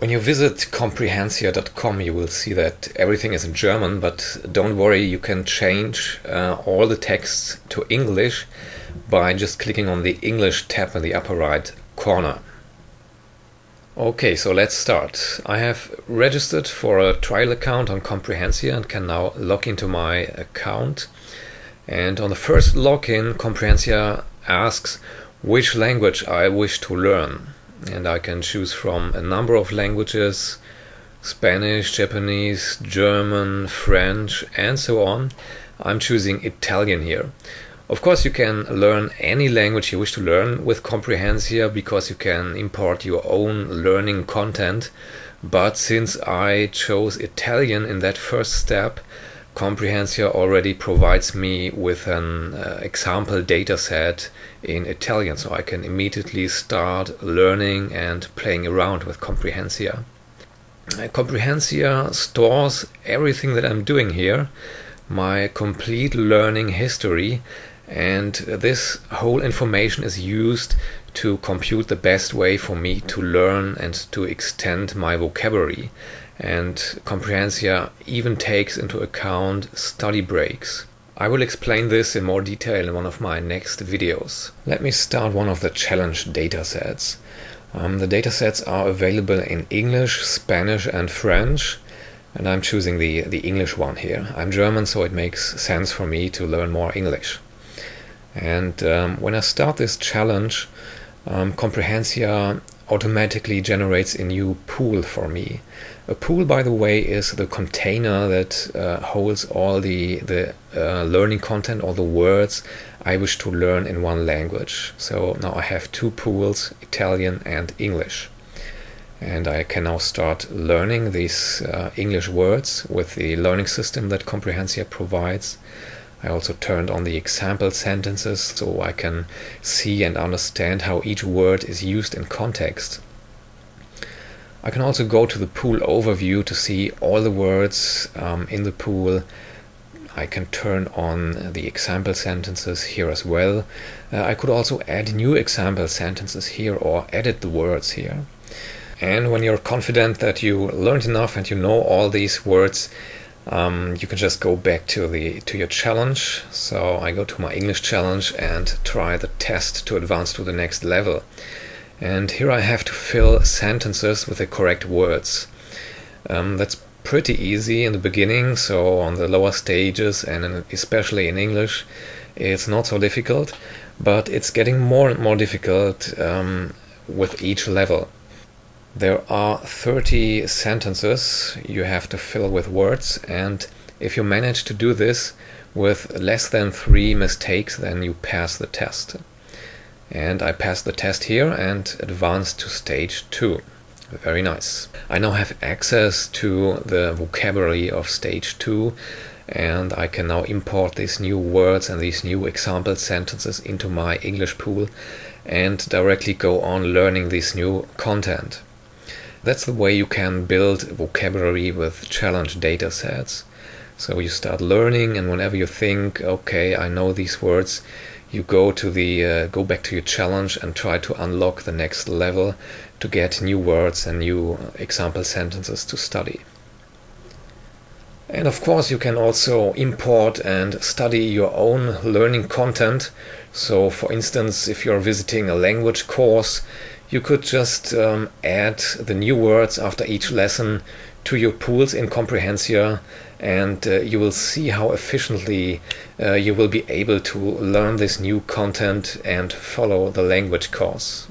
When you visit Comprehencia.com, you will see that everything is in German, but don't worry, you can change all the texts to English by just clicking on the English tab in the upper right corner. Okay, so let's start. I have registered for a trial account on Comprehencia and can now log into my account. And on the first login, Comprehencia asks which language I wish to learn. And I can choose from a number of languages: Spanish, Japanese, German, French, and so on. I'm choosing Italian here. Of course, you can learn any language you wish to learn with Comprehencia because you can import your own learning content. But since I chose Italian in that first step, Comprehencia already provides me with an example dataset in Italian, so I can immediately start learning and playing around with Comprehencia. Comprehencia stores everything that I'm doing here, my complete learning history, and this whole information is used to compute the best way for me to learn and to extend my vocabulary. And Comprehencia even takes into account study breaks. I will explain this in more detail in one of my next videos. Let me start one of the challenge datasets. The datasets are available in English, Spanish and French, and I'm choosing the English one here. I'm German, so it makes sense for me to learn more English. And when I start this challenge, Comprehencia automatically generates a new pool for me. A pool, by the way, is the container that holds all the learning content, all the words I wish to learn in one language. So now I have two pools, Italian and English. And I can now start learning these English words with the learning system that Comprehencia provides. I also turned on the example sentences so I can see and understand how each word is used in context. I can also go to the pool overview to see all the words in the pool. I can turn on the example sentences here as well. I could also add new example sentences here or edit the words here. And when you're confident that you learned enough and you know all these words, you can just go back to your challenge. So I go to my English challenge and try the test to advance to the next level. And here I have to fill sentences with the correct words. That's pretty easy in the beginning, so on the lower stages and especially in English it's not so difficult, but it's getting more and more difficult with each level. There are 30 sentences you have to fill with words, and if you manage to do this with less than 3 mistakes, then you pass the test. And I passed the test here and advanced to stage 2. Very nice. I now have access to the vocabulary of stage 2, and I can now import these new words and these new example sentences into my English pool and directly go on learning this new content. That's the way you can build vocabulary with challenge datasets. So you start learning, and whenever you think, okay, I know these words, you go back to your challenge and try to unlock the next level to get new words and new example sentences to study. And of course you can also import and study your own learning content. So for instance, if you're visiting a language course, you could just add the new words after each lesson to your pools in Comprehencia, and you will see how efficiently you will be able to learn this new content and follow the language course.